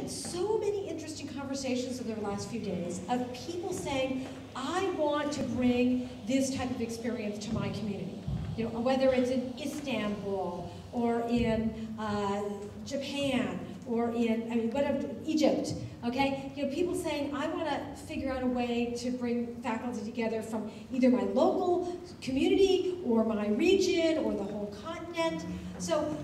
had so many interesting conversations over the last few days of people saying, I want to bring this type of experience to my community. You know, whether it's in Istanbul or in Japan or in, I mean, whatever, Egypt, okay? You know, people saying, I want to figure out a way to bring faculty together from either my local community or my region or the whole continent. So,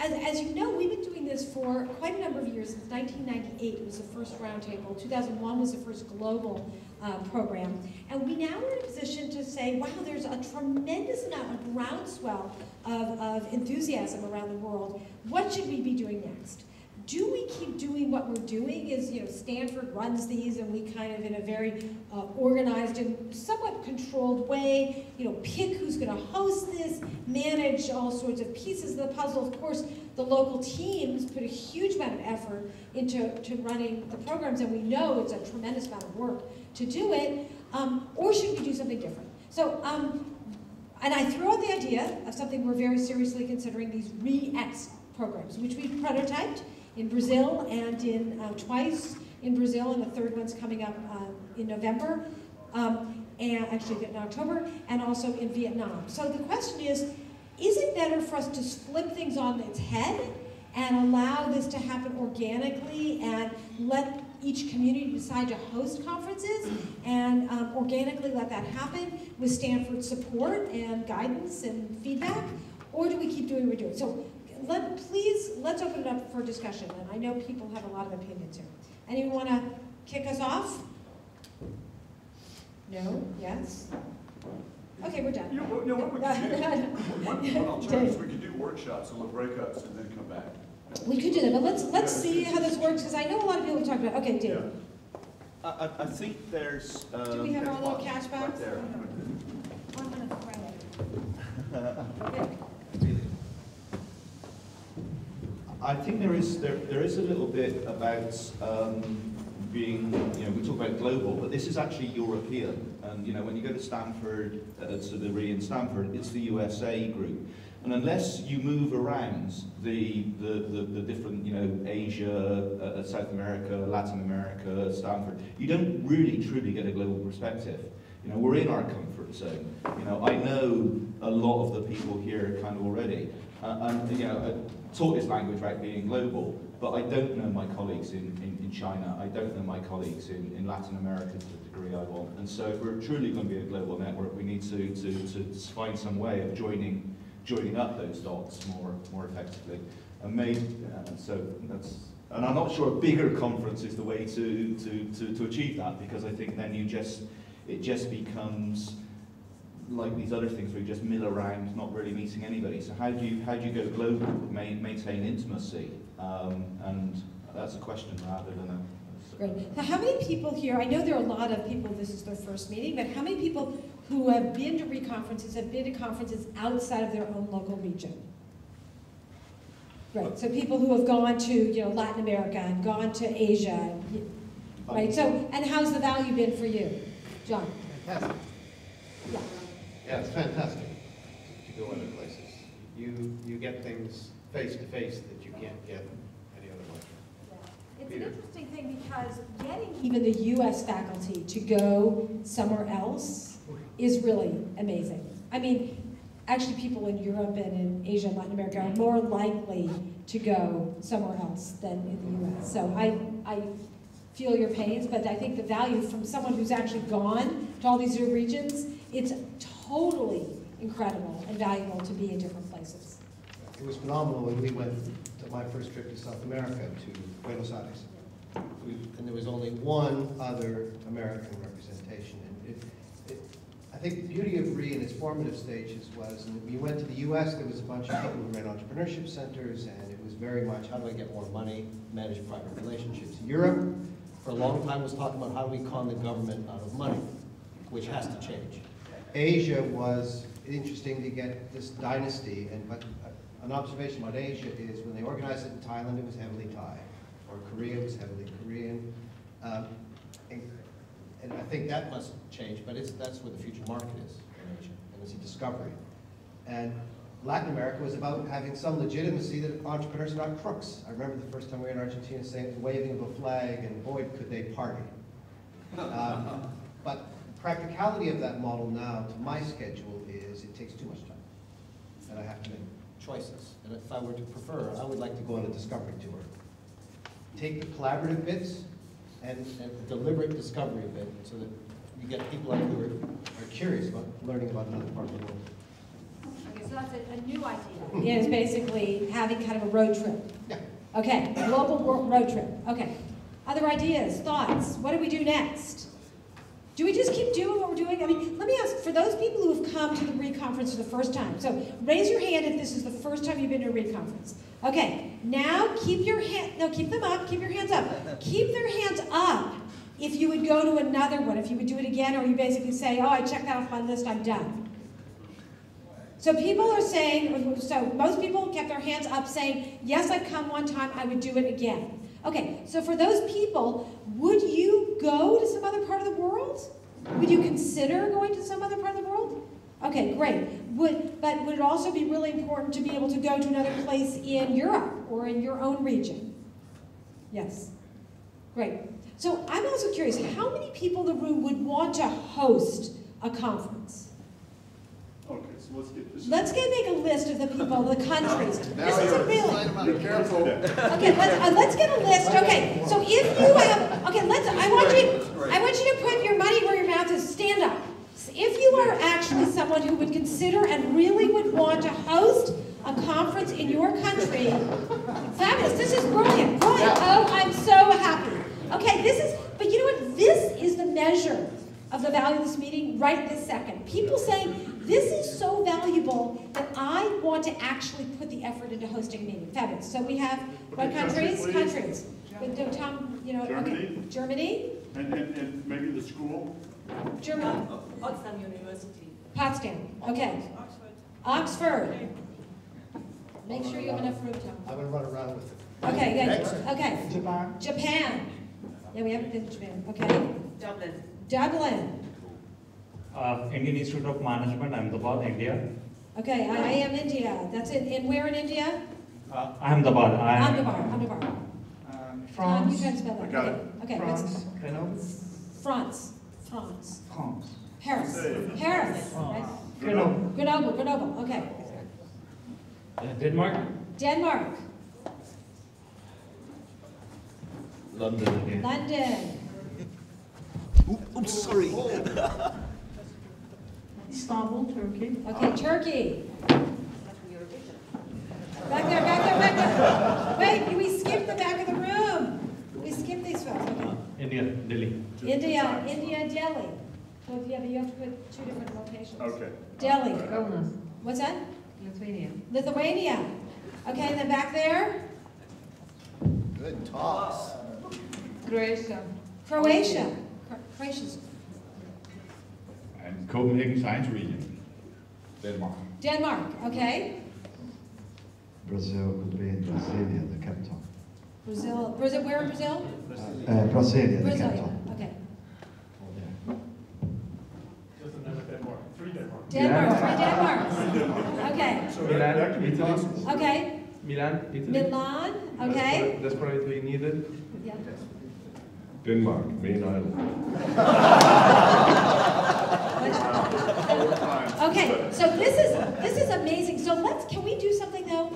as you know, we've been doing this for quite a number of years. Since 1998 was the first roundtable. 2001 was the first global program. And we now are in a position to say, wow, there's a tremendous amount of groundswell of enthusiasm around the world. What should we be doing next? Do we keep doing what we're doing? Is, you know, Stanford runs these and we kind of in a very organized and somewhat controlled way, you know, pick who's going to host this, manage all sorts of pieces of the puzzle. Of course, the local teams put a huge amount of effort into running the programs, and we know it's a tremendous amount of work to do it, or should we do something different? So, and I throw out the idea of something we're very seriously considering, these REE programs, which we've prototyped in Brazil and in twice in Brazil, and the third one's coming up in November, and actually in October, and also in Vietnam. So the question is it better for us to flip things on its head and allow this to happen organically and let each community decide to host conferences and organically let that happen with Stanford's support and guidance and feedback? Or do we keep doing what we're doing? So let's open it up for discussion. And I know people have a lot of opinions here. Anyone want to kick us off? No? Yes? Okay, we're done. You know what we could do? One alternative is we could do workshops and little breakups and then come back. We could do that, but let's see how this works, because I know a lot of people have talked about. Okay, Dave. Yeah. I think there's. Do we have our little cash bags? Right there. I think there is a little bit about being, you know, we talk about global, but this is actually European. And you know, when you go to Stanford, to the REE in Stanford, it's the USA group. And unless you move around the different, you know, Asia, South America, Latin America, Stanford, you don't really truly get a global perspective. You know, we're in our comfort zone. You know, I know a lot of the people here kind of already. And, you know, I taught this language about being global, but I don't know my colleagues in China. I don't know my colleagues in Latin America to the degree I want. And so if we're truly going to be a global network, we need to find some way of joining up those dots more effectively. And maybe, so that's, and I'm not sure a bigger conference is the way to achieve that, because I think then it just becomes like these other things where you just mill around, not really meeting anybody. So how do you go global, maintain intimacy? And that's a question rather than a... Great. So how many people here, I know there are a lot of people, this is their first meeting, but how many people who have been to REE conferences have been to conferences outside of their own local region? Right, so people who have gone to, you know, Latin America and gone to Asia, right? So, and how's the value been for you, John? Fantastic. Yeah. Yeah, it's fantastic to go other places. You get things face to face that you can't get any other way. Yeah. It's an interesting thing because getting even the U.S. faculty to go somewhere else is really amazing. I mean, actually people in Europe and in Asia and Latin America are more likely to go somewhere else than in the U.S. So I feel your pains, but I think the value from someone who's actually gone to all these new regions, it's totally incredible and valuable to be in different places. It was phenomenal when we went to my first trip to South America, to Buenos Aires. And there was only one other American representation. And I think the beauty of REE in its formative stages was, and when you went to the US, there was a bunch of people who ran entrepreneurship centers, and it was very much, how do I get more money, manage private relationships. Europe, for a long time, was talking about how do we con the government out of money, which has to change. Asia was interesting to get this dynasty, but an observation about Asia is when they organized it in Thailand, it was heavily Thai, or Korea was heavily Korean, and I think that must change. But that's where the future market is in Asia, and it's a discovery. And Latin America was about having some legitimacy that entrepreneurs are not crooks. I remember the first time we were in Argentina saying the waving of a flag, and boy, could they party. But practicality of that model now, to my schedule, is it takes too much time. And I have to make choices. And if I were to prefer, I would like to go on a discovery tour. Take the collaborative bits and the deliberate discovery bit so that you get people out who are curious about learning about another part of the world. Okay, so that's a new idea. Is basically having kind of a road trip. Yeah. Okay, global road trip. Okay. Other ideas, thoughts? What do we do next? Do we just keep doing what we're doing? I mean, let me ask, for those people who have come to the REE conference for the first time, so raise your hand if this is the first time you've been to a REE conference. Okay, now keep your keep them up, keep your hands up. Keep their hands up if you would go to another one, if you would do it again, or you basically say, oh, I checked that off my list, I'm done. So people are saying, so most people kept their hands up saying, yes, I've come one time, I would do it again. Okay, so for those people, would you go to some other part of the world? Would you consider going to some other part of the world? Okay, great. But would it also be really important to be able to go to another place in Europe or in your own region? Yes. Great. So I'm also curious, how many people in the room would want to host a conference? Okay, so let's get this. Let's make a list of the people, the countries. This is a really. Be careful. Okay, let's get a list. Okay, so if you have, okay, I want you to put your money where your mouth is. Stand up. If you are actually someone who would consider and really would want to host a conference in your country, fabulous. This is brilliant. Brilliant. Oh, I'm so happy. Okay, but you know what? This is the measure of the value of this meeting right this second. People saying, this is so valuable that I want to actually put the effort into hosting a meeting. Fabulous. So we have what countries? Countries. With Tom, you know, Germany. Okay. Germany. And maybe the school. Germany. Potsdam University. Potsdam. Okay. Oxford. Make sure you have enough room, Tom. I'm going to run around with it. Okay, yeah. Okay. Japan. Japan. Yeah, we haven't been to Japan. Okay. Dublin. Dublin. Indian Institute of Management, Ahmedabad, India. Okay, I am India. That's it. And where in India? Ahmedabad. Ahmedabad. France. Tom, you try to spell that. I got Okay. it. Okay. France. Grenoble. France. France. Paris. Say. Paris. Right? Grenoble. Grenoble. Okay. Denmark. Denmark. London again. London. Oops, sorry. Istanbul, Turkey. Okay, Turkey. Back there. Wait, we skipped the back of the room. We skipped these folks. Okay. India, Delhi. India, Delhi. Well, yeah, but you have to put two different locations. Okay. Delhi. Kaunas. What's that? Lithuania. Lithuania. Okay, and then back there, Good toss. Croatia. Croatia. Croatia's And Copenhagen Science Region, Denmark. Denmark. Okay. Brazil could be in Brasilia, the capital. Brazil. Where in Brazil? Brasilia, the Brazil. capital. Okay. Just another Denmark. 3 Denmark. Denmark. 3 Denmarks. Okay. So that could be possible. Okay. Milan, Italy. Milan. Okay. Desperately needed. Yeah. Denmark, main island. Okay, so this is amazing. So can we do something though?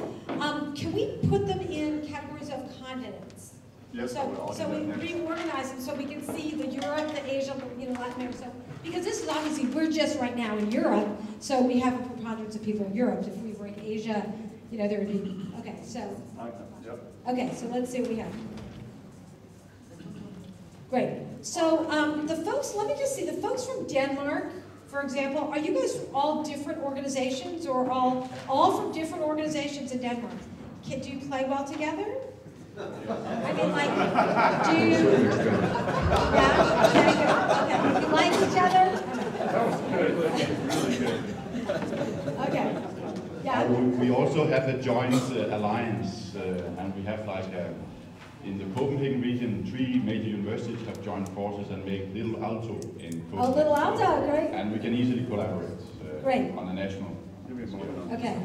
Can we put them in categories of continents? Yes, So we reorganize them so we can see the Europe, the Asia, Latin America. So, because this is obviously, we're just right now in Europe, so we have a preponderance of people in Europe. If we were in Asia, there would be, okay, so. Yep. Okay, so let's see what we have. Great. So the folks, let me just see, the folks from Denmark, for example, are you guys all different organizations or all from different organizations in Denmark? Do you play well together? I mean, like, do you? Yeah? Very good. Okay. You like each other? Really good. Okay. Yeah. We also have a joint alliance, and we have in the Copenhagen region, 3 major universities have joined forces and make Little Aalto in Copenhagen. Oh, Little Aalto, great. And we can easily collaborate Great. on a national scale. Okay.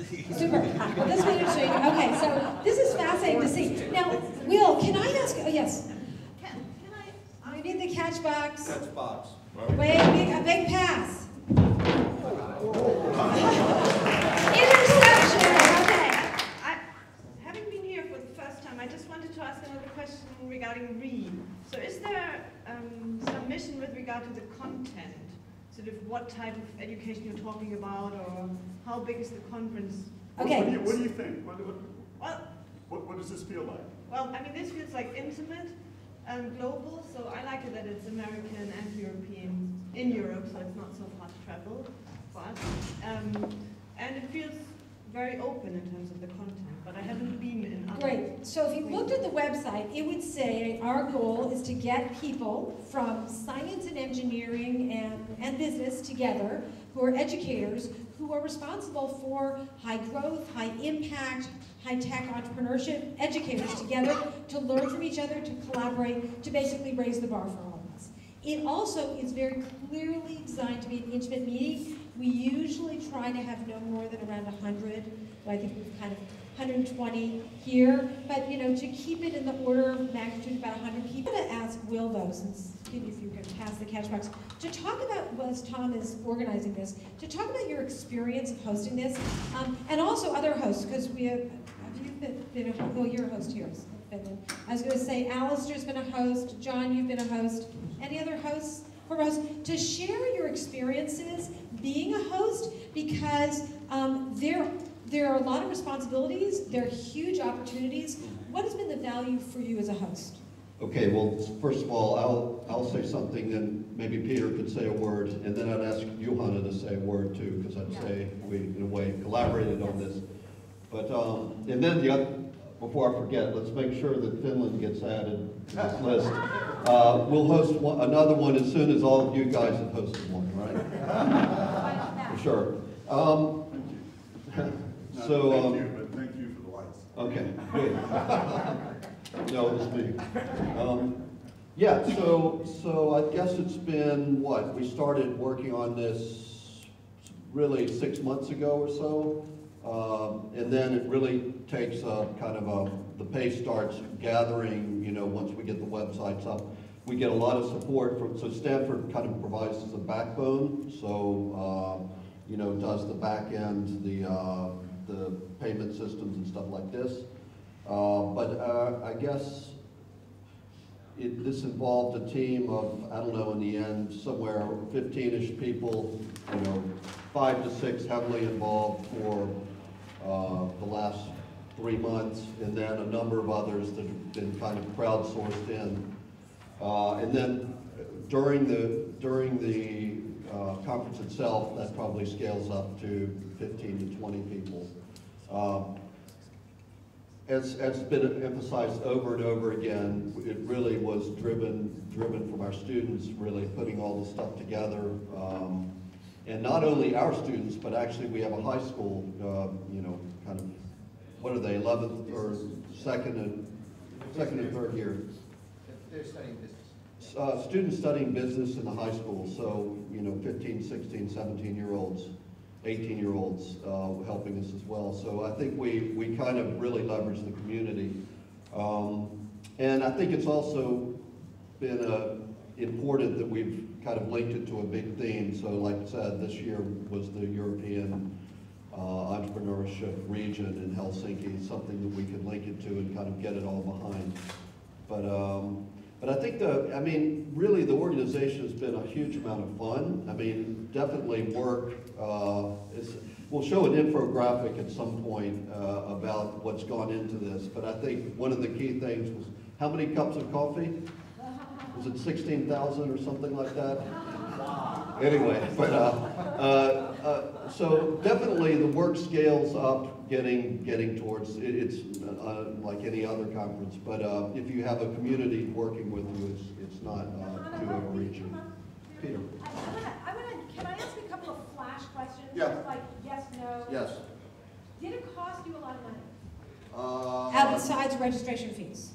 Super. Well, this one is showing. Okay, so this is fascinating to see. Now, Will, can I ask? Oh, yes. Can I? You need the catch box. Catch box. Wait, a big pass. Interception. Okay. Having been here for the first time, I just wanted to ask another question regarding REE. So is there some mission with regard to the content? Sort of what type of education you're talking about, or how big is the conference? Okay. What do you think? Well, What does this feel like? well, I mean, this feels like intimate and global, so I like it that it's American and European in Europe, so it's not so far to travel for us. And it feels very open in terms of the content, but I haven't been in other. Great. So if you looked at the website, it would say our goal is to get people from science and engineering and business together who are educators who are responsible for high growth, high impact, high-tech entrepreneurship, educators together to learn from each other, to collaborate, to basically raise the bar for all of us. It also is very clearly designed to be an intimate meeting. We usually try to have no more than around 100. I think we've kind of 120 here, but you know, to keep it in the order of magnitude about 100 people. I'm going to ask Will though, since maybe if you can pass the catch box, to talk about, as Tom is organizing this, to talk about your experience of hosting this, and also other hosts, because we have you been a, well, you're a host here, Finland. I was going to say, Alistair's been a host, John, you've been a host, any other hosts? For hosts, to share your experiences being a host, because there are a lot of responsibilities, there are huge opportunities. What has been the value for you as a host? Okay, well, first of all, I'll say something, and maybe Peter could say a word, and then I'd ask Johanna to say a word too, because I'd say we, in a way, collaborated on this. But, and then the other, before I forget, let's make sure that Finland gets added to this list. We'll host another one as soon as all of you guys have hosted one, right? For sure. Thank you, but thank you for the lights. Okay, good. No, it was me. Yeah, so I guess it's been, what, we started working on this really 6 months ago or so. And then it really takes the pace starts gathering, you know, once we get the websites up. We get a lot of support from, so Stanford kind of provides us a backbone, so, you know, does the back end, the payment systems and stuff like this. But I guess this involved a team of, I don't know, in the end, somewhere 15-ish people, you know, 5 to 6 heavily involved for the last 3 months, and then a number of others that have been kind of crowdsourced in. And then during the conference itself, that probably scales up to 15 to 20 people. As been emphasized over and over again, it really was driven from our students, really putting all this stuff together. And not only our students, but actually we have a high school, you know, kind of, what are they, 11th or second and third year? They're studying business. Students studying business in the high school, so, you know, 15, 16, 17-year-olds, 18-year-olds helping us as well. So I think we kind of really leverage the community. And I think it's also been important that we've kind of linked it to a big theme. So like I said, this year was the European entrepreneurship region in Helsinki, something that we could link it to and kind of get it all behind. But I think really the organization has been a huge amount of fun. I mean, definitely work. We'll show an infographic at some point about what's gone into this. But I think one of the key things was how many cups of coffee? Was it 16,000 or something like that? Anyway, but so definitely the work scales up, getting towards it's like any other conference. But if you have a community working with you, it's not too overreaching. Peter. Can I ask a couple of flash questions? Yeah. Like yes, no. Yes. Did it cost you a lot of money? Besides registration fees.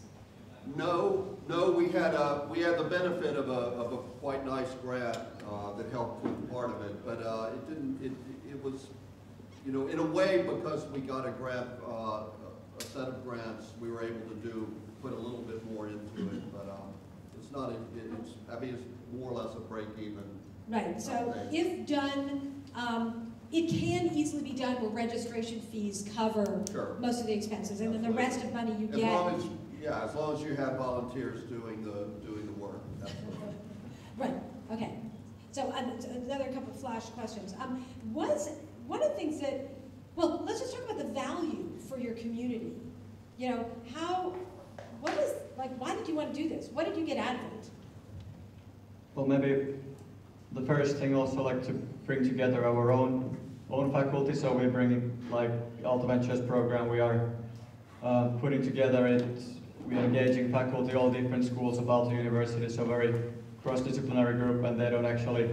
No, we had the benefit of a quite nice grant that helped with part of it, but it didn't. It was you know, in a way, because we got to grab a set of grants, we were able to put a little bit more into it, but it's not, I mean, it's more or less a break even. Right, so if done, it can easily be done where registration fees cover most of the expenses, and then the rest of money you get. As long as you have volunteers doing the work. Right, okay. So another couple of flash questions. Was one of the things that, well, let's just talk about the value for your community. You know, why did you want to do this? What did you get out of it? Well, maybe the first thing also like to bring together our own faculty. So we bring like Aalto Ventures program. We are putting together it. We are engaging faculty, all different schools of Aalto University. So very cross-disciplinary group, and they don't actually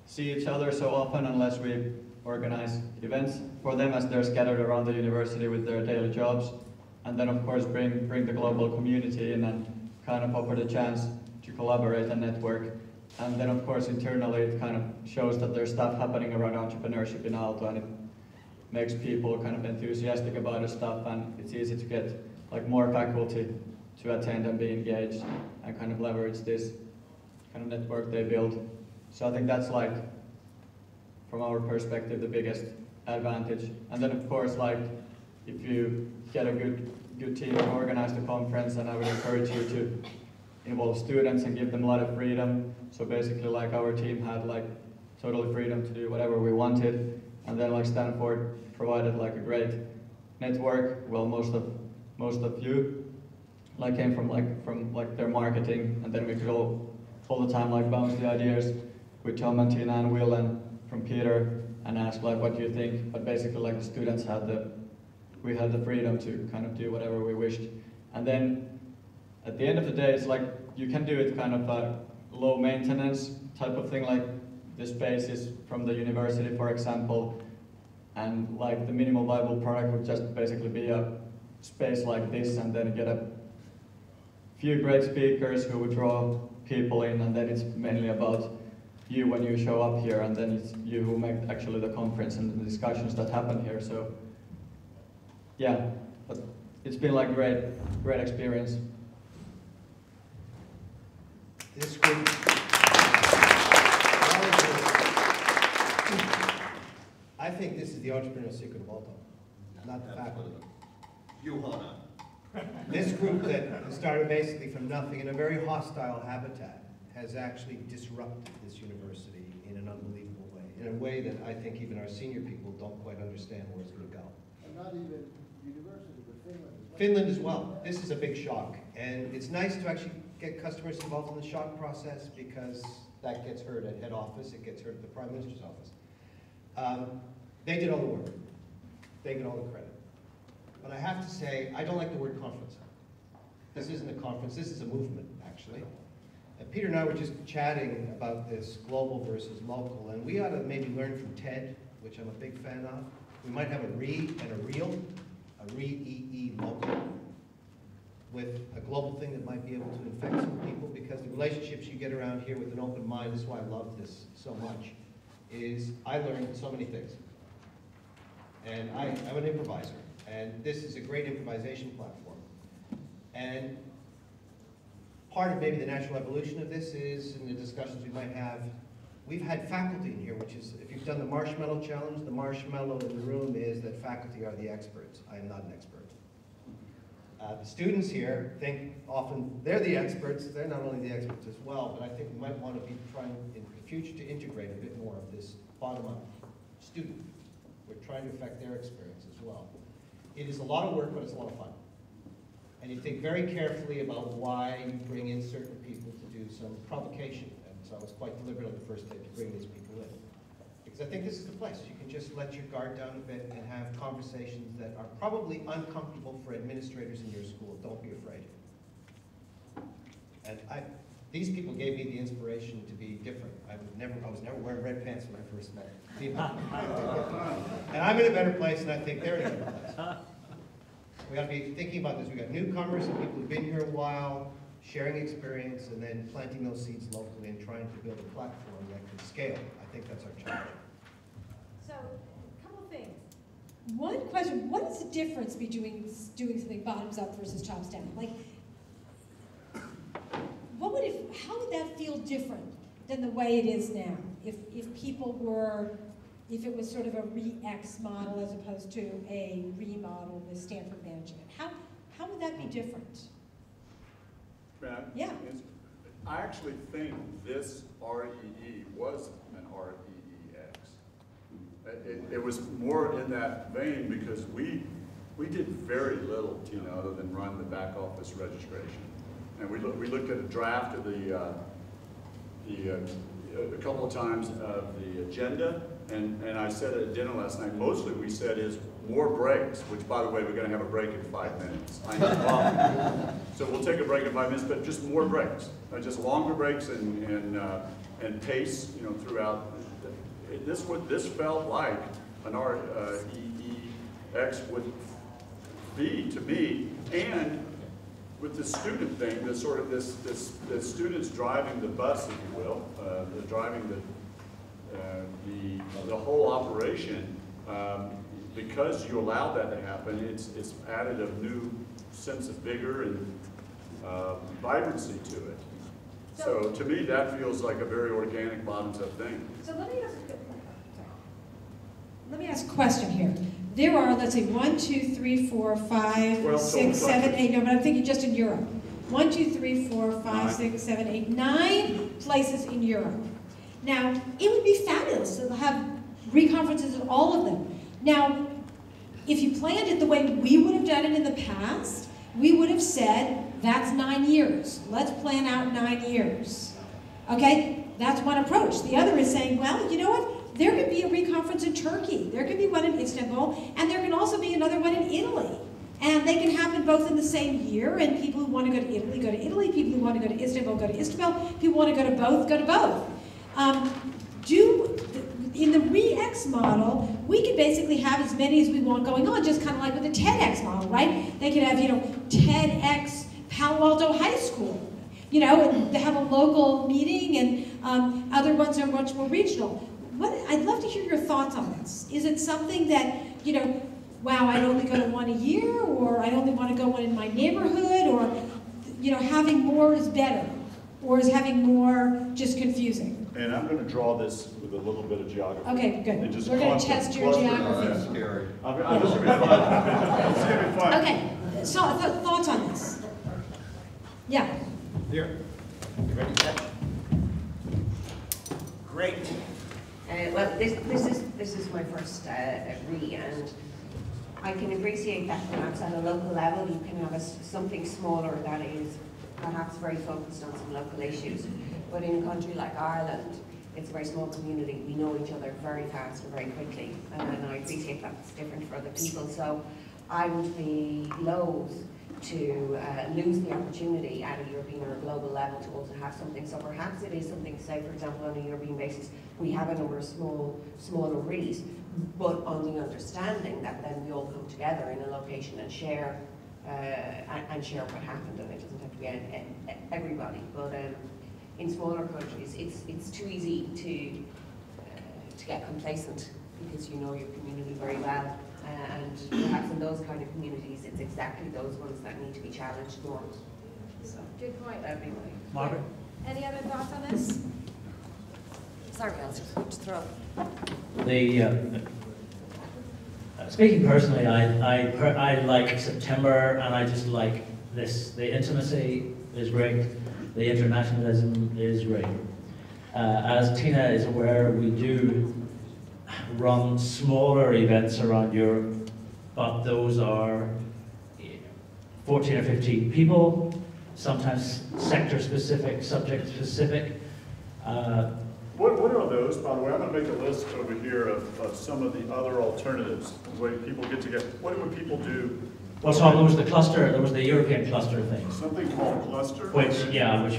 see each other so often unless we organize events for them as they're scattered around the university with their daily jobs. And then of course bring the global community in and kind of offer the chance to collaborate and network. And then of course internally it kind of shows that there's stuff happening around entrepreneurship in Aalto, and it makes people kind of enthusiastic about the stuff, and it's easy to get like more faculty to attend and be engaged and kind of leverage this kind of network they build. So I think that's like, from our perspective, the biggest advantage. And then of course, like, if you get a good team to organize the conference, and I would encourage you to involve students and give them a lot of freedom. So basically, like, our team had like totally freedom to do whatever we wanted. And then like Stanford provided like a great network. Well, most of you like came from their marketing, and then we could all the time like bounce the ideas with Tom and Tina and Will and from Peter and ask like, what do you think? But basically like the students we had the freedom to kind of do whatever we wished. And then at the end of the day, it's like you can do it kind of a low maintenance type of thing, like the space is from the university, for example, and like the minimal viable product would just basically be a space like this, and then get a few great speakers who would draw people in, and then it's mainly about you when you show up here, and then it's you who make actually the conference and the discussions that happen here. So yeah, but it's been like great experience. This group, I think this is the entrepreneurial secret of Aalto, not the faculty. Johanna. This group that started basically from nothing in a very hostile habitat has actually disrupted this university in an unbelievable way, in a way that I think even our senior people don't quite understand where it's going to go. And not even university, but Finland as well. Finland as well. This is a big shock, and it's nice to actually get customers involved in the shock process, because that gets heard at head office, it gets heard at the Prime Minister's office. They did all the work. They get all the credit. But I have to say, I don't like the word conference. This isn't a conference, this is a movement, actually. Peter and I were just chatting about this global versus local, and we ought to maybe learn from TED, which I'm a big fan of. We might have a REE and a REAL, a REE local, with a global thing that might be able to infect some people, because the relationships you get around here with an open mind, this is why I love this so much, is I learned so many things. And I'm an improviser, and this is a great improvisation platform. And part of maybe the natural evolution of this is, in the discussions we might have, we've had faculty in here, which is, if you've done the marshmallow challenge, the marshmallow in the room is that faculty are the experts. I am not an expert. The students here think often they're the experts. They're not only the experts as well, but I think we might want to be trying in the future to integrate a bit more of this bottom-up student. We're trying to affect their experience as well. It is a lot of work, but it's a lot of fun. And you think very carefully about why you bring in certain people to do some provocation. And so I was quite deliberate on the first day to bring these people in. Because I think this is the place. You can just let your guard down a bit and have conversations that are probably uncomfortable for administrators in your school. Don't be afraid. And these people gave me the inspiration to be different. I was never wearing red pants when I first met people. And I'm in a better place, and I think they're in a better place. We got to be thinking about this. We got newcomers and people who've been here a while, sharing experience, and then planting those seeds locally and trying to build a platform that can scale. I think that's our challenge. So, a couple of things. One question, what is the difference between doing something bottoms up versus tops down? Like, how would that feel different than the way it is now? If it was sort of a REX model as opposed to a REE model with Stanford managing it. How would that be different? Matt? Yeah. I actually think this REE was an REEX. It was more in that vein because we did very little, other than run the back office registration. And we looked at a draft of a couple of times of the agenda, and I said at dinner last night, mostly we said is more breaks, which by the way, we're gonna have a break in 5 minutes. I know. So we'll take a break in 5 minutes, but just more breaks, just longer breaks and pace, throughout. This felt like an REEX would be to me, and with the student thing, the sort of the students driving the bus, if you will, driving the whole operation. Because you allowed that to happen, it's added a new sense of vigor and vibrancy to it. So to me, that feels like a very organic bottoms-up thing. So let me ask a question here. There are, let's see, 1, 2, 3, 4, 5, 6, 7, 8. No, but I'm thinking just in Europe. 1, 2, 3, 4, 5, 6, 7, 8, 9 places in Europe. Now, it would be fabulous to have re-conferences at all of them. Now, if you planned it the way we would have done it in the past, we would have said, that's 9 years. Let's plan out 9 years. Okay? That's one approach. The other is saying, well, you know what? There could be a re-conference in Turkey. There could be one in Istanbul. And there can also be another one in Italy. And they can happen both in the same year. And people who want to go to Italy, go to Italy. People who want to go to Istanbul, go to Istanbul. People who want to go to both, go to both. In the REX model, we could basically have as many as we want going on, just kind of like with the TEDx model, right? They could have, TEDx Palo Alto High School, and they have a local meeting, and other ones are much more regional. I'd love to hear your thoughts on this. Is it something that, wow, I'd only go to one a year, or I only want to go one in my neighborhood, or, having more is better, or is having more just confusing? And I'm going to draw this with a little bit of geography. Okay, good. We're going to test your geography. This is going to be fun. It's going to be fun. Okay, so thoughts on this? Yeah. Here. You ready, Catch? Great. Well, this is my first REE, and I can appreciate that perhaps at a local level you can have something smaller that is perhaps very focused on some local issues. But in a country like Ireland, it's a very small community. We know each other very fast and very quickly, and I appreciate that's different for other people. So I would be loath to lose the opportunity at a European or a global level to also have something. So perhaps it is something to say, for example, on a European basis, we have a number of smaller REEs, but on the understanding that then we all come together in a location and share what happened, and it doesn't have to be everybody. But in smaller countries, it's too easy to get complacent because you know your community very well. And perhaps in those kind of communities, it's exactly those ones that need to be challenged more. So, good point. That'd be my Margaret? Any other thoughts on this? Sorry, I'll just throw. Speaking personally, I like September, and I just like this. The intimacy is great. The internationalism is great. As Tina is aware, we do run smaller events around Europe, but those are 14 or 15 people, sometimes sector-specific, subject-specific. What are those, by the way? I'm going to make a list over here of some of the other alternatives, the way people get together. What would people do? Well, Tom, there was the cluster, there was the European cluster thing. Something called cluster? Which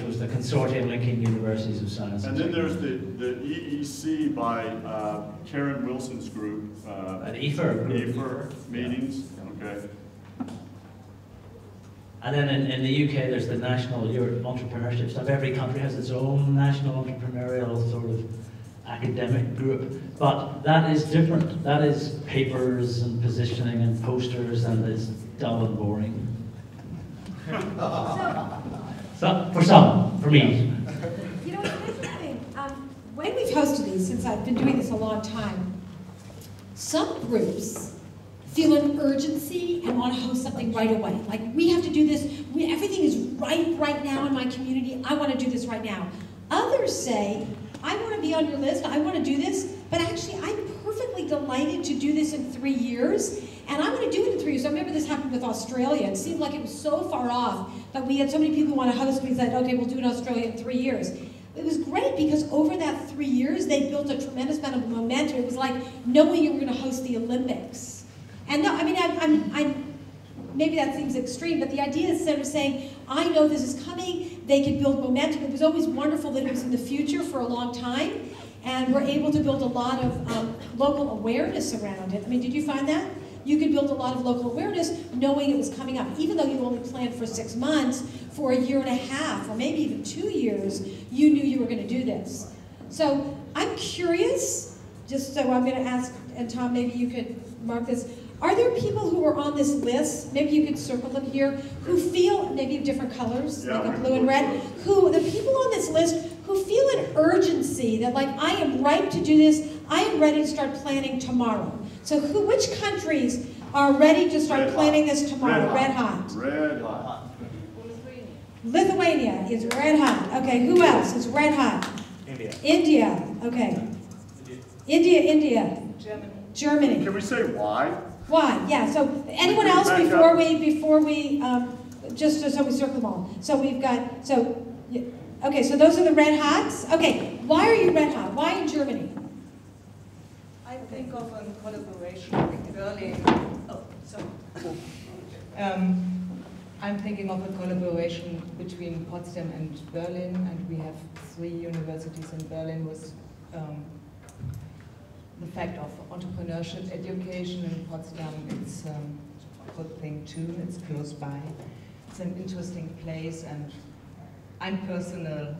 was the consortium linking universities of science. And then there's the EEC by Karen Wilson's group. An EFER group. EFER meetings, okay. And then in the UK, there's the national entrepreneurship stuff. Every country has its own national entrepreneurial sort of academic group, but that is different. That is papers and positioning and posters, and it's dull and boring. So, for some, for me. You know, it's interesting. When we've hosted these, since I've been doing this a long time, some groups feel an urgency and want to host something right away. Like, we have to do this. Everything is right now in my community. I want to do this right now. Others say, I want to be on your list. I want to do this. But actually, I'm perfectly delighted to do this in 3 years. And I want to do it in 3 years. I remember this happened with Australia. It seemed like it was so far off, but we had so many people who want to host. We said, okay, we'll do it in Australia in 3 years. It was great because over that 3 years, they built a tremendous amount of momentum. It was like knowing you were going to host the Olympics. And no, I mean, I'm maybe that seems extreme, but the idea is sort of saying, I know this is coming. They could build momentum. It was always wonderful that it was in the future for a long time. And we're able to build a lot of local awareness around it. I mean, did you find that? You could build a lot of local awareness knowing it was coming up. Even though you only planned for 6 months, for 1.5 years, or maybe even 2 years, you knew you were going to do this. So I'm curious, just so I'm going to ask, and Tom, maybe you could mark this. Are there people who are on this list, maybe you could circle them here, who feel, maybe of different colors, like a blue and red, the people on this list who feel an urgency that like, I am ripe to do this, I am ready to start planning tomorrow. So which countries are ready to start planning this tomorrow? Red hot. Red hot. Lithuania is red hot. Okay, who else is red hot? India. India, okay. India. Germany. Can we say why? Why? Yeah. So anyone else before we just so we circle them all. So we've got okay. So those are the red hots. Okay. Why are you red hot? Why in Germany? I think of a collaboration with Berlin. Oh, sorry. I'm thinking of a collaboration between Potsdam and Berlin, and we have 3 universities in Berlin with the fact of entrepreneurship education. In Potsdam, it's a good thing too. It's close by. It's an interesting place, and I'm personal.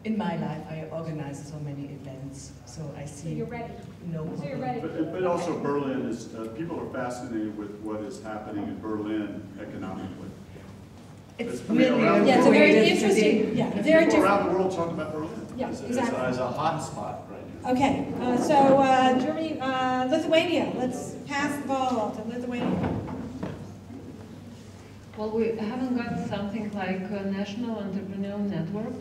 In my life, I organize so many events, so I see. So you're ready. No problem. So you're ready. But also Berlin is, people are fascinated with what is happening in Berlin economically. It's really it's a very interesting, very people different. around the world talk about Berlin. Yeah, exactly. As a hot spot right now. Okay, Germany, Lithuania. Let's pass the ball to Lithuania. Well, we haven't got something like a national entrepreneurial network,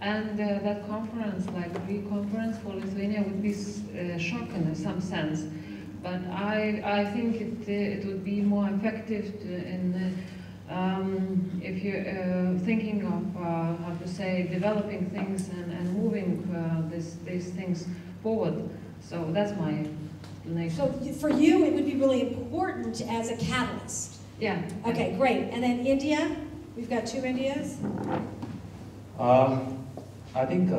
and that conference, like REE conference for Lithuania, would be shocking in some sense. But I think it would be more effective if you're thinking of how to say developing things and moving these things forward. So that's my explanation. So for you, it would be really important as a catalyst. Yeah. Okay, great. And then India, we've got 2 Indias. I think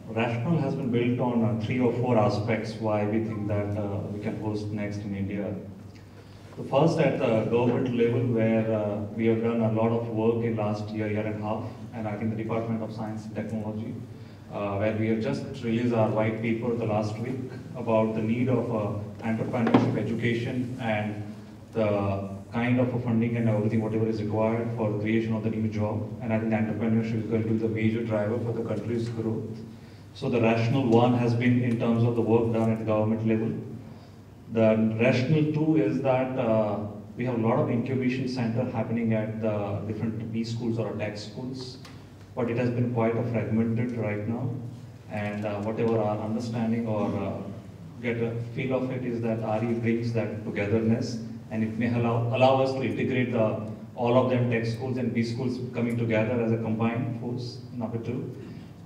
rationale has been built on 3 or 4 aspects why we think that we can host next in India. The first at the government level, where we have done a lot of work in last year and a half, and I think the Department of Science and Technology, where we have just released our white paper the last week about the need of entrepreneurship education and the kind of funding and everything, whatever is required for the creation of the new job. And I think entrepreneurship is going to be the major driver for the country's growth. So the rational one has been in terms of the work done at the government level. The rational two is that we have a lot of incubation center happening at the different B schools or tech schools, but it has been quite fragmented right now. And whatever our understanding or get a feel of it is that RE brings that togetherness, and it may allow us to integrate all of them, tech schools and B schools coming together as a combined force, number 2.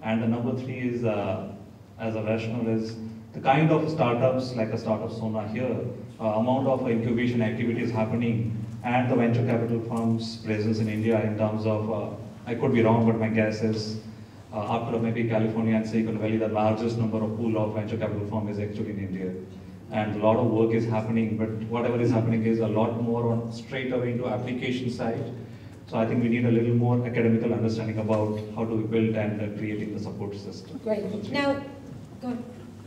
And the number 3 is, as a rational, is the kind of startups like a startup Sona here, amount of incubation activities happening, and the venture capital firms' presence in India in terms of, I could be wrong, but my guess is after maybe California and Silicon Valley, the largest number of pool of venture capital firms is actually in India. And a lot of work is happening, but whatever is happening is a lot more on straight away into application side. So I think we need a little more academical understanding about how to build and creating the support system. Great. Now, go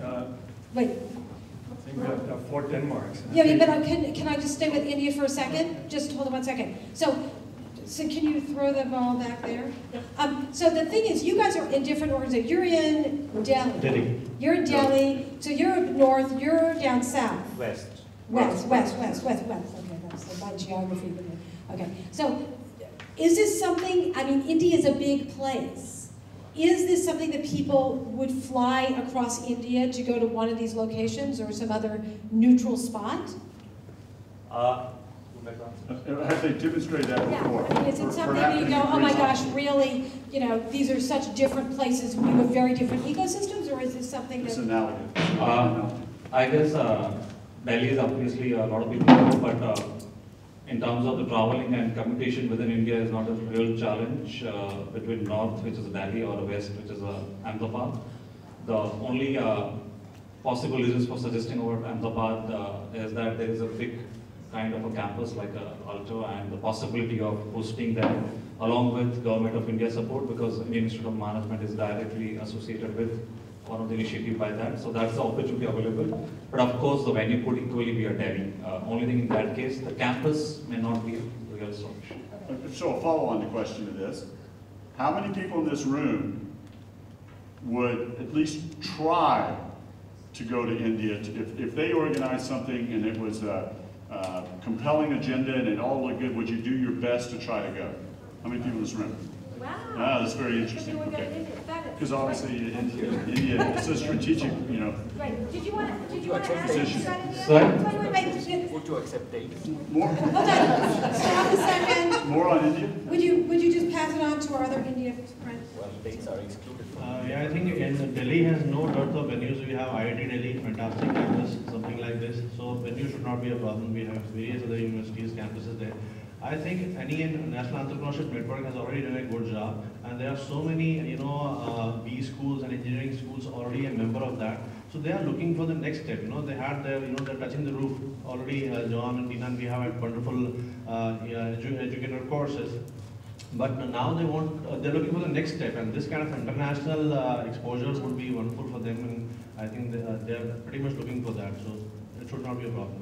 ahead. Wait. I think we have 4 Denmarks. Yeah, but can I just stay with India for a second? Just hold on 1 second. So can you throw the ball back there? So the thing is, you guys are in different organizations. You're in Delhi. You're in Delhi. So you're north, you're down south. West. West. Okay, that's by geography. Okay, so is this something, I mean, India is a big place. Is this something that people would fly across India to go to one of these locations or some other neutral spot? Have they demonstrated that before? I mean, is it something that you go, oh my gosh, really, you know, these are such different places, we have very different ecosystems, or is this something that... It's analogous. I guess Delhi is obviously a lot of people know, but in terms of the traveling and communication within India is not a real challenge between north, which is Delhi, or west, which is Ahmedabad. The only possible reasons for suggesting about Ahmedabad is that there is a big kind of a campus like Aalto, and the possibility of hosting them along with Government of India support, because Indian Institute of Management is directly associated with one of the initiatives by that. So that's the opportunity available. But of course, the venue could equally be a Delhi. Only thing in that case, the campus may not be a real solution. So a follow-on to question to this. How many people in this room would at least try to go to India if they organized something and it was a compelling agenda and it all looked good, would you do your best to try to go? How many people in this room? Wow. Ah, that's very interesting. Okay. Because obviously India, it's a strategic, you know. Right. Did you want to add position. Sorry? Or to accept data. More. Hold on. Stop a second. More on India? Would you just pass it on to our other India friends? Well, dates are excluded. Yeah, I think in Delhi has no dearth of venues. We have IIT Delhi, fantastic campus, something like this. So venue should not be a problem. We have various other universities, campuses there. I think any National Entrepreneurship Network has already done a good job, and there are so many, B schools and engineering schools already a member of that. So they are looking for the next step. They had their, they're touching the roof already. John and Tina, we have had wonderful educator courses. But now they're looking for the next step, and this kind of international exposure would be wonderful for them, and I think they're pretty much looking for that. So it should not be a problem.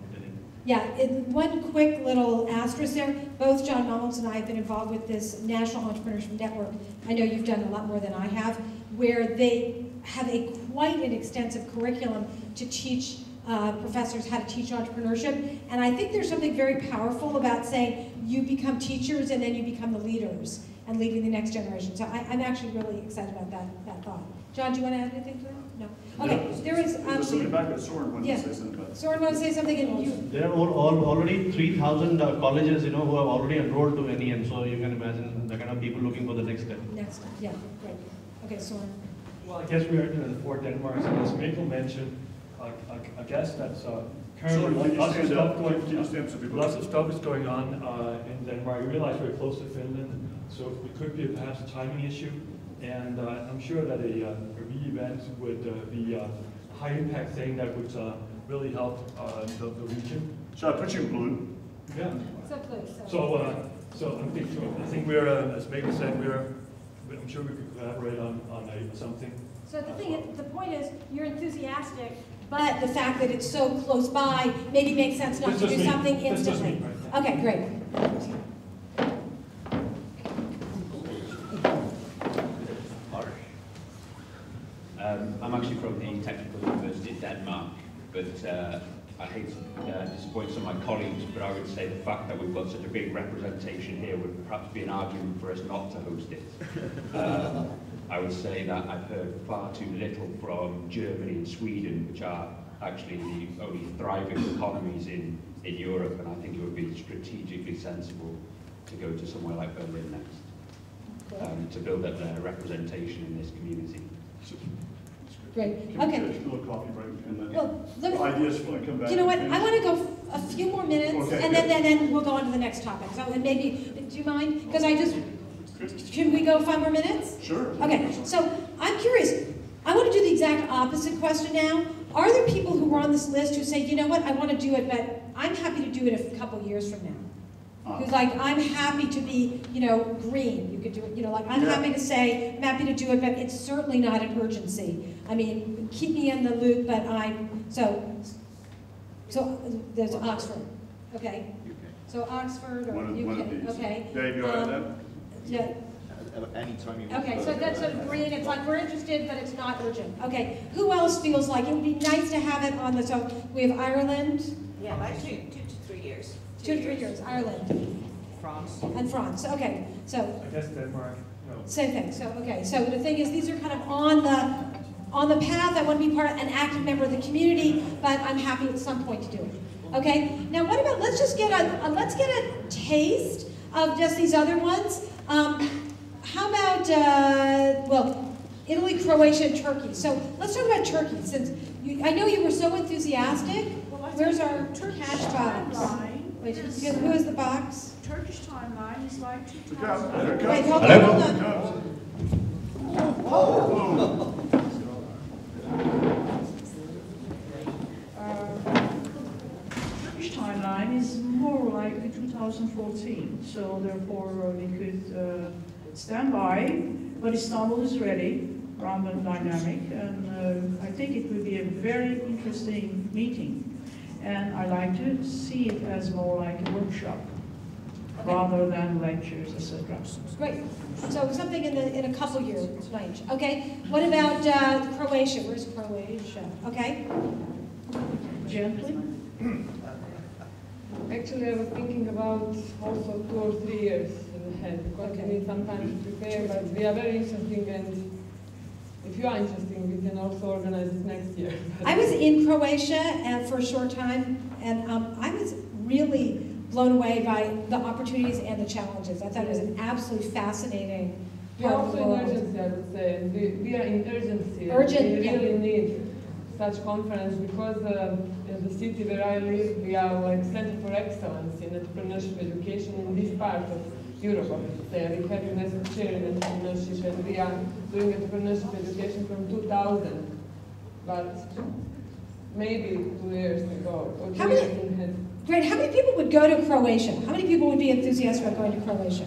Yeah, one quick little asterisk there. Both John Mullins and I have been involved with this National Entrepreneurship Network. I know you've done a lot more than I have, where they have quite an extensive curriculum to teach professors how to teach entrepreneurship. And I think there's something very powerful about saying you become teachers and then you become the leaders and leading the next generation. So I'm actually really excited about that thought. John, do you want to add anything to that? No. Okay, there is... There's somebody back at Soren wanted to say something about it. Soren want to say something, and you... There are already 3,000 colleges, who have already enrolled to NEN, so you can imagine the kind of people looking for the next step. Next step, yeah, great. Okay, Soren. Well, I guess we are in the 4 Denmarks, and as Michael mentioned, I guess that's currently lots of stuff is going on in Denmark. I realize we're close to Finland, so it could be perhaps a timing issue. And I'm sure that a REE event would be a high impact thing that would really help the region. So I put you in blue. Yeah. So blue. So I think we're, as Megan said, I'm sure we could collaborate on something. So the point is, you're enthusiastic, but the fact that it's so close by maybe makes sense not to do something instantly. Okay, great. I'm actually from the Technical University of Denmark, but I hate to disappoint some of my colleagues, but I would say the fact that we've got such a big representation here would perhaps be an argument for us not to host it. I would say that I've heard far too little from Germany and Sweden, which are actually the only thriving economies in Europe, and I think it would be strategically sensible to go to somewhere like Berlin next, to build up their representation in this community. Great. Can Okay. we take a little coffee break and then Well, ideas want to come back? you know what? and I finish? want to go a few more minutes, Okay, and good. then we'll go on to the next topic. So, and maybe, do you mind? Because can we go 5 more minutes? Sure. Okay. So I'm curious. I want to do the exact opposite question now. Are there people who were on this list who say, you know what, I want to do it, but I'm happy to do it a couple years from now? who's like, I'm happy to be, green. You could do it, like, I'm happy to say, I'm happy to do it, but it's certainly not an urgency. I mean, keep me in the loop, but so there's Oxford, okay? So Oxford or UK, one of these. okay. Dave, you want that? Yeah. Anytime you want. Okay, so that's sort of green, it's like we're interested, but it's not urgent. Okay, who else feels like it would be nice to have it on the, so we have Ireland? Yeah, like 2 to 3 years. 2 to 3 years, Ireland. France. And France, okay, so. I guess Denmark, no. Same thing, so, okay, so the thing is, these are kind of on the path. I want to be an active member of the community, but I'm happy at some point to do it. Okay, now what about, let's just get let's get a taste of just these other ones. How about, well, Italy, Croatia, and Turkey. So let's talk about Turkey, since I know you were so enthusiastic. Where's our cash box? Wait, who is the box? Turkish timeline is like 2000. Wait, hold on. Turkish timeline is more likely 2014, so therefore we could stand by, but Istanbul is ready, round and dynamic, and I think it will be a very interesting meeting. And I like to see it as more like a workshop, rather than lectures, etc. Great. So something in a couple years range. Okay. What about Croatia? Where's Croatia? Okay. Gently. Actually, I was thinking about also 2 or 3 years ahead, because we need some time to prepare, but we are very interesting, and if you are interested, we can also organize it next year. I was in Croatia for a short time, and I was really blown away by the opportunities and the challenges. I thought it was an absolutely fascinating We are part of the also in world. urgency, I would say, and we are in urgency. Urgent, We yeah. really need such conference, because in the city where I live, we are like Center for Excellence in Entrepreneurship Education in this part of Europe, I would say. We have UNESCO chair in entrepreneurship, and we are doing entrepreneurship education from 2000, but maybe 2 years ago, or 2 years ahead. Great. How many people would go to Croatia? How many people would be enthusiastic about going to Croatia?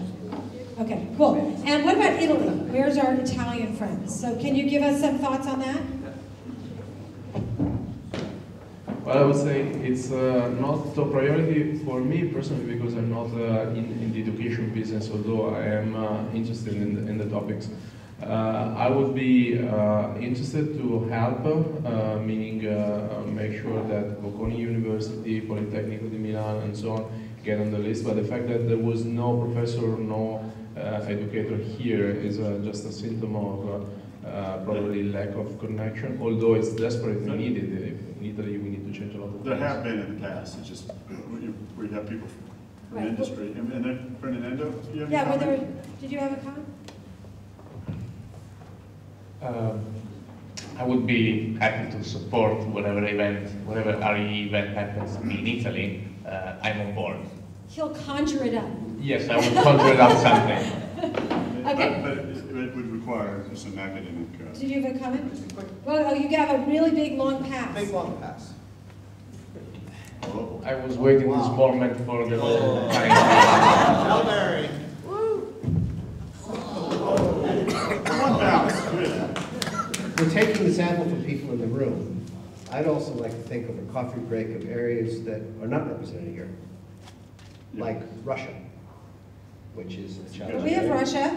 Okay, cool. And what about Italy? Where's our Italian friends? So can you give us some thoughts on that? Well, I would say it's not a priority for me personally, because I'm not in the education business, although I am interested in the topics. I would be interested to help, meaning make sure that Bocconi University, Politecnico di Milan, and so on get on the list. But the fact that there was no professor, no educator here is just a symptom of probably lack of connection, although it's desperately needed. In Italy, we need to change a lot of things. There have been in the past. It's just we have people from industry. And then Fernando, do you have a comment? Did you have a comment? I would be happy to support whatever REE event happens in Italy. I'm on board. He'll conjure it up. Yes, I will conjure up something. Okay. But it would require some academic. Did you have a comment? Well, you have a really big long pass. Big long pass. I was waiting this moment for the whole time. Elberry. We're taking the sample from people in the room. I'd also like to think of a coffee break of areas that are not represented here, like Russia, which is a challenge. We have Russia.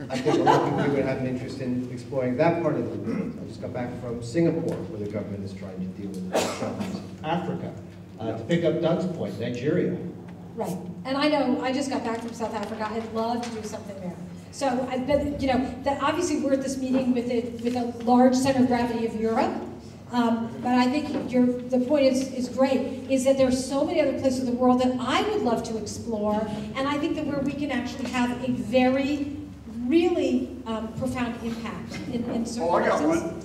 I think a lot of people would have an interest in exploring that part of the world. I just got back from Singapore, where the government is trying to deal with the challenges. Africa, to pick up Doug's point, Nigeria. Right, and I know, I just got back from South Africa. I'd love to do something there. So, that obviously we're at this meeting with a large center of gravity of Europe, but I think the point is great, is that there's so many other places in the world that I would love to explore, and I think that where we can actually have a very, really profound impact in certain places. I got one.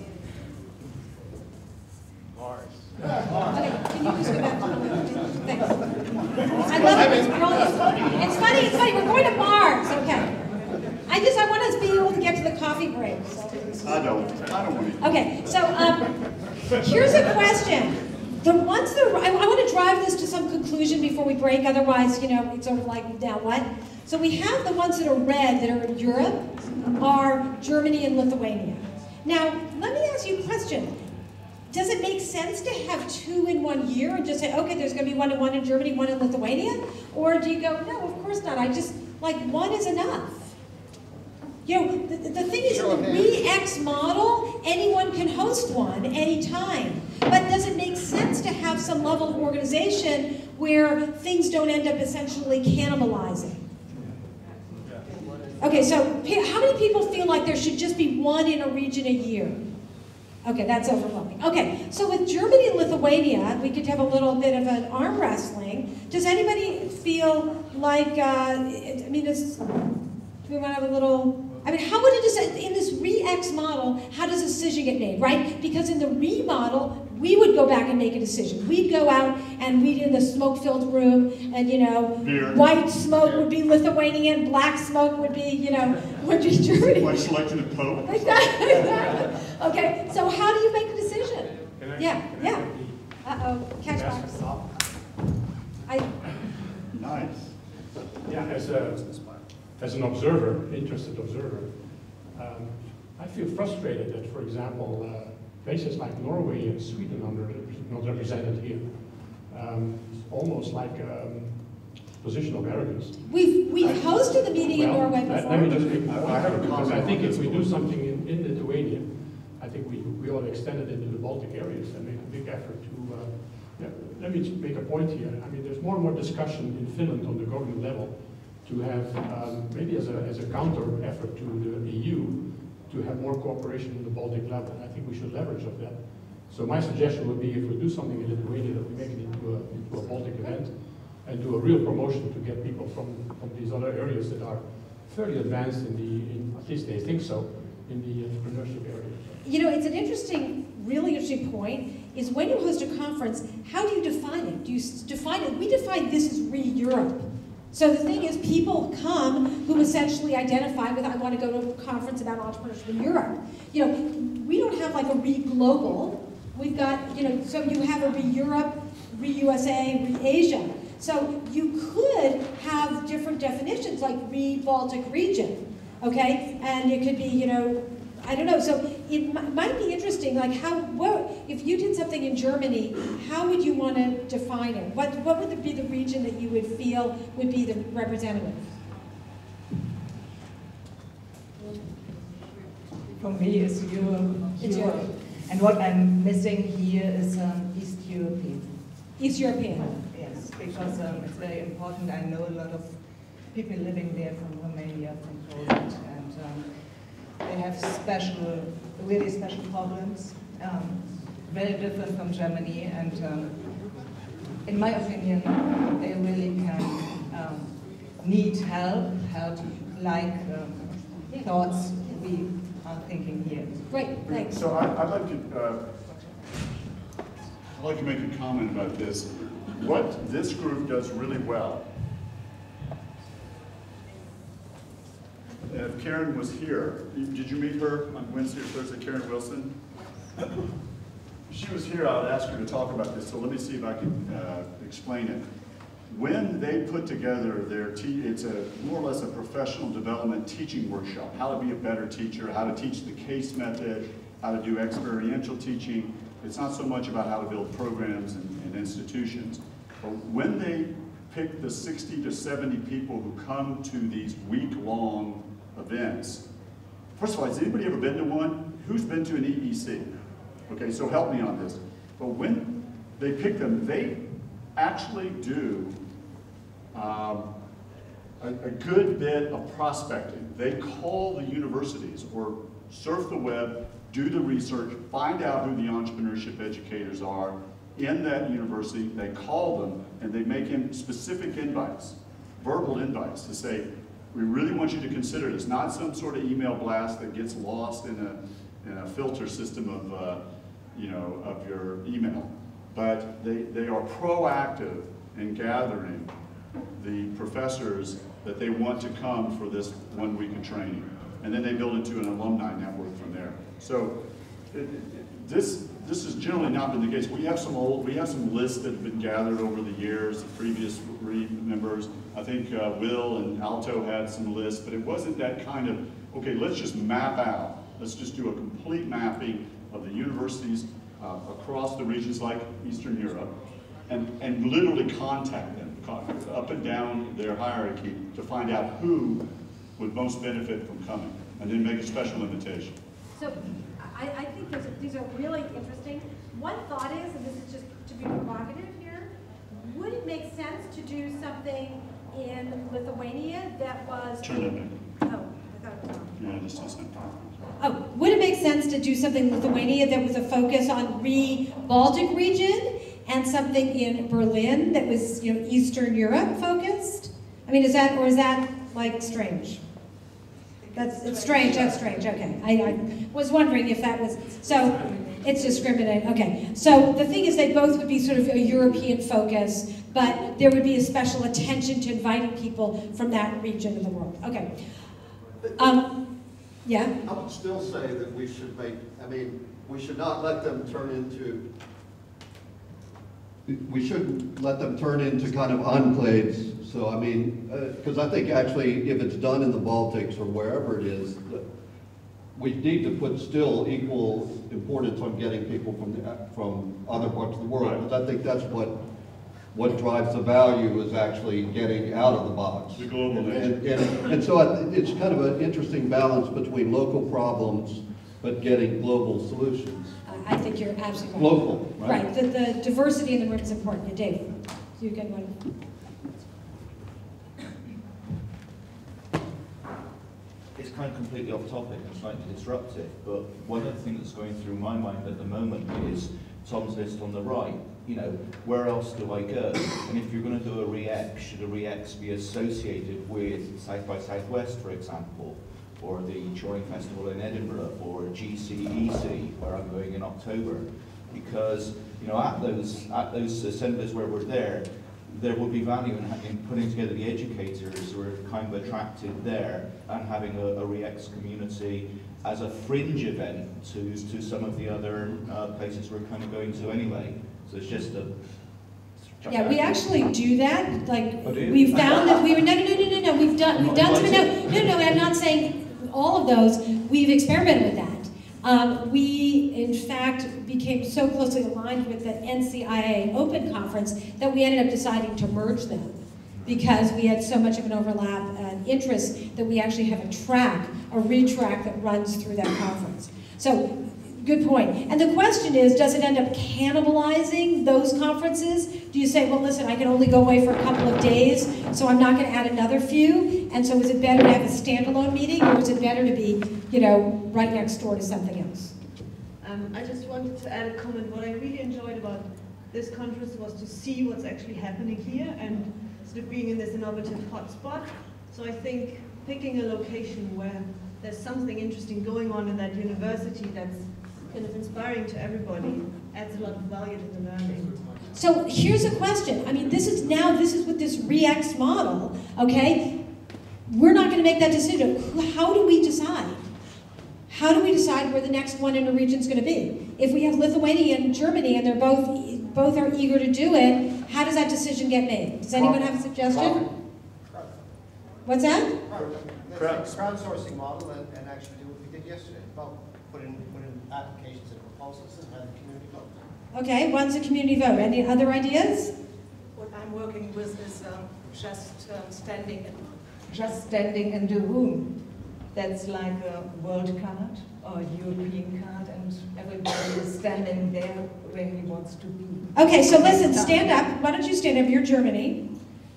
Okay, can you just go back to the thanks. I love it, it's brilliant. It's funny, we're going to Mars, okay. I want us to be able to get to the coffee break. So. I don't want to. Okay, so here's a question. I want to drive this to some conclusion. conclusion before we break? Otherwise, you know, it's sort of like, now what? So we have the ones that are red that are in Europe, are Germany and Lithuania. Now, let me ask you a question. Does it make sense to have 2 in 1 year and just say, okay, there's going to be 1 in Germany, 1 in Lithuania? Or do you go, no, of course not. I just, like, 1 is enough. You know, the thing is, in the REX model, anyone can host one anytime. But does it make sense to have some level of organization where things don't end up essentially cannibalizing? Okay, so how many people feel like there should just be 1 in a region a year? Okay, that's overwhelming. Okay, so with Germany and Lithuania, we could have a little bit of an arm wrestling. Does anybody feel like, I mean, do we want to have a little, I mean, how would it just, in this REX model, how does a decision get made, right? Because in the RE model, we would go back and make a decision. We'd go out and we'd in the smoke-filled room, and you know, white smoke would be Lithuanian, black smoke would be, you know, would be Germany. Like selecting a pope. Exactly. Okay, so how do you make a decision? Yeah. Uh-oh, catch box. Nice. Yeah, as an observer, interested observer, I feel frustrated that, for example, places like Norway and Sweden are not represented here. Almost like position of arrogance. We've hosted the meeting in Norway before. Let me just make a point, because I think if we do something in Lithuania, I think we ought to extend it into the Baltic areas and make a big effort to, let me make a point here. I mean, there's more and more discussion in Finland on the government level to have, maybe as a counter effort to the EU, to have more cooperation in the Baltic level. And I think we should leverage of that. So my suggestion would be, if we do something in Lithuania, that we make it into a Baltic event and do a real promotion to get people from these other areas that are fairly advanced at least they think so, in the entrepreneurship area. You know, it's an interesting, really interesting point, is when you host a conference, how do you define it? Do you define it? We define this as RE-Europe. So the thing is, people come who essentially identify with, I want to go to a conference about entrepreneurship in Europe. You know, we don't have like a RE-Global. We've got, you know, so you have a RE-Europe, RE-USA, RE-Asia. So you could have different definitions, like RE-Baltic region, okay? And it could be, you know, I don't know. So it might be interesting, like if you did something in Germany, how would you want to define it? What would be the region that you would feel would be the representative? For me, it's Europe. It's Europe. And what I'm missing here is East European. East European. Yes, because it's very important. I know a lot of people living there from Romania, from Poland, and they have really special problems, very different from Germany, and in my opinion, they really can need help like thoughts we are thinking here. Great, thanks. So I'd like to make a comment about this. What this group does really well, if Karen was here, did you meet her on Wednesday or Thursday, Karen Wilson? If she was here, I would ask her to talk about this, so let me see if I can explain it. When they put together it's more or less a professional development teaching workshop, how to be a better teacher, how to teach the case method, how to do experiential teaching. It's not so much about how to build programs and institutions, but when they pick the 60 to 70 people who come to these week-long events. First of all, has anybody ever been to one? Who's been to an EEC? Okay, so help me on this. But when they pick them, they actually do a good bit of prospecting. They call the universities or surf the web, do the research, find out who the entrepreneurship educators are in that university. They call them and they make him specific invites, verbal invites to say, we really want you to consider this, not some sort of email blast that gets lost in a filter system of, of your email. But they are proactive in gathering the professors that they want to come for this 1 week of training. And then they build into an alumni network from there. So this this has generally not been the case. We have some lists that have been gathered over the years, the previous REE members. I think Will and Aalto had some lists, but it wasn't that kind of, okay, let's just map out. Let's just do a complete mapping of the universities across the regions like Eastern Europe, and literally contact them up and down their hierarchy to find out who would most benefit from coming, and then make a special invitation. So I think these are really interesting. One thought is, and this is just to be provocative here, would it make sense to do something in Lithuania that was... Turn it back. Oh, I thought it was on. Yeah, just a second. Oh, would it make sense to do something in Lithuania that was a focus on Baltic region, and something in Berlin that was, you know, Eastern Europe focused? I mean, is that like strange? It's strange, that's strange, okay. I was wondering if that was, so it's discriminating, okay. So the thing is they both would be sort of a European focus, but there would be a special attention to inviting people from that region of the world. Okay. Yeah? I would still say that we should not let them turn into, we shouldn't let them turn into kind of enclaves. So, I mean, because I think actually if it's done in the Baltics or wherever it is, we need to put still equal importance on getting people from other parts of the world. Because I think that's what drives the value is actually getting out of the box. The global and so it's kind of an interesting balance between local problems but getting global solutions. I think you're absolutely right. Local, right? Right, the diversity in the room is important. Yeah, Dave, you get one. It's kind of completely off topic and slightly disruptive, but one of the things that's going through my mind at the moment is Tom's list on the right. You know, where else do I go? And if you're going to do a REX, should a REX be associated with South by Southwest, for example, or the Touring Festival in Edinburgh, or GCEC, where I'm going in October? Because, you know, at those assemblies where we're there will be value in putting together the educators who are kind of attracted there and having a REX community as a fringe event to some of the other places we're kind of going to anyway. So it's just a... Yeah, we actually do that. Like, we found that we were, no, we've done some, no, I'm not saying all of those. We've experimented with that. We, in fact, became so closely aligned with the NCIA Open Conference that we ended up deciding to merge them because we had so much of an overlap and interest that we actually have a REE-track that runs through that conference. So, good point. And the question is, does it end up cannibalizing those conferences? Do you say, well, listen, I can only go away for a couple of days, so I'm not going to add another few, and so is it better to have a standalone meeting, or is it better to be, you know, right next door to something else? I just wanted to add a comment. What I really enjoyed about this conference was to see what's actually happening here and sort of being in this innovative hotspot. So I think picking a location where there's something interesting going on in that university that's kind of inspiring to everybody adds a lot of value to the learning. So here's a question. I mean, this is with this REX model, okay? We're not going to make that decision. How do we decide? How do we decide where the next one in a region is going to be? If we have Lithuania and Germany and they're both are eager to do it, how does that decision get made? Does anyone have a suggestion? What's that? Crowdsourcing model and actually do what we did yesterday. Put in applications and proposals and have a community vote. Okay, one's a community vote. Any other ideas? What I'm working with is just standing in the room. That's like a world card or European card, and everybody is standing there where he wants to be. Okay, so listen, stand up. Why don't you stand up? You're Germany.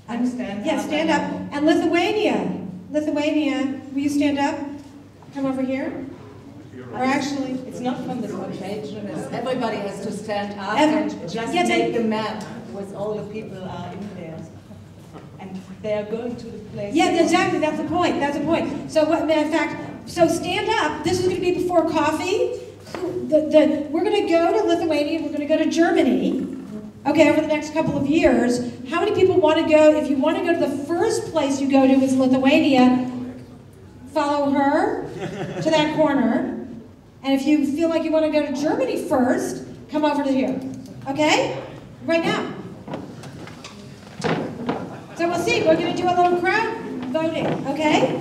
I'm standing up. Yeah, stand up. And Lithuania. Lithuania, will you stand up? Come over here. Or actually... It's not from the quotation. Everybody has to stand up and just make the map with all the people are in there. And they are going to the place... Yeah, exactly. That's the point. That's the point. So, in fact, so stand up. This is going to be before coffee. We're going to go to Lithuania. We're going to go to Germany. Okay, over the next couple of years. How many people want to go? If you want to go to the first place you go to is Lithuania, follow her to that corner. And if you feel like you want to go to Germany first, come over to here. Okay? Right now. So we'll see. We're going to do a little crowd voting. Okay?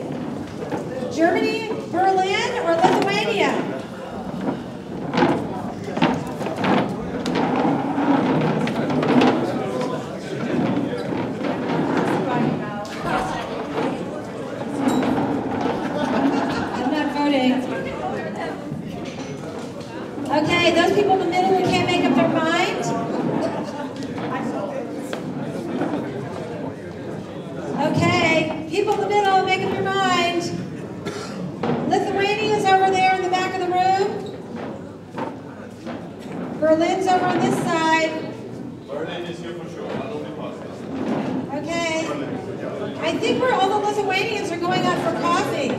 Germany, Berlin, or Lithuania? Okay, those people in the middle who can't make up their mind. Okay, people in the middle, make up your mind. Lithuania's over there in the back of the room. Berlin's over on this side. Berlin is here for sure. I don't be positive. Okay. I think all the Lithuanians are going out for coffee.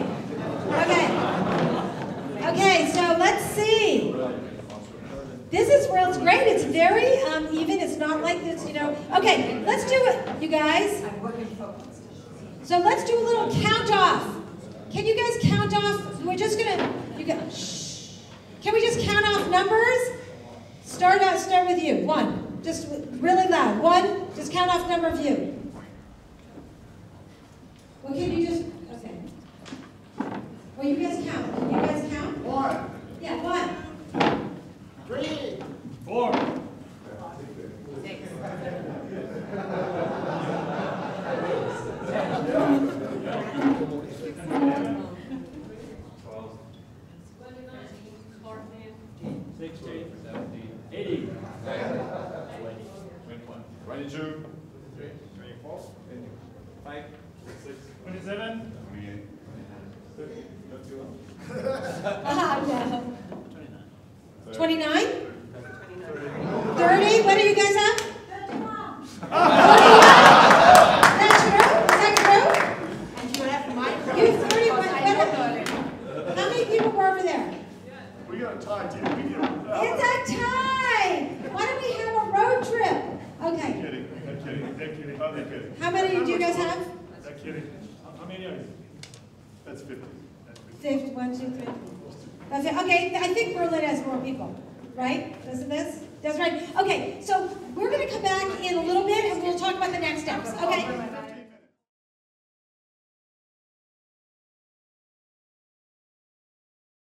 Okay. Okay, so let's see. This is where it's great. It's very even. It's not like this, you know. Okay, let's do it, you guys. So let's do a little count off. Can you guys count off? We're just gonna. Shh. Can we just count off numbers? Start with you. 1. Just really loud. 1. Just count off number of you. Well, can you just? Okay. Well, you guys count. Can you guys count? 1. Yeah, 1. 3, 4, 6. No. 29? 30? What do you guys have? 31. Is that true? And you have mine. You 31. How many people were over there? We got a tie, team. It's a tie! Why don't we have a road trip? Okay. I'm kidding. I'm kidding. How many do you guys have? I'm kidding. How many are you? That's 50. 50. 1, 2, 3. That's it. Okay, I think Berlin has more people, right? Doesn't this? That's right. Okay, so we're going to come back in a little bit and we'll talk about the next steps. Okay.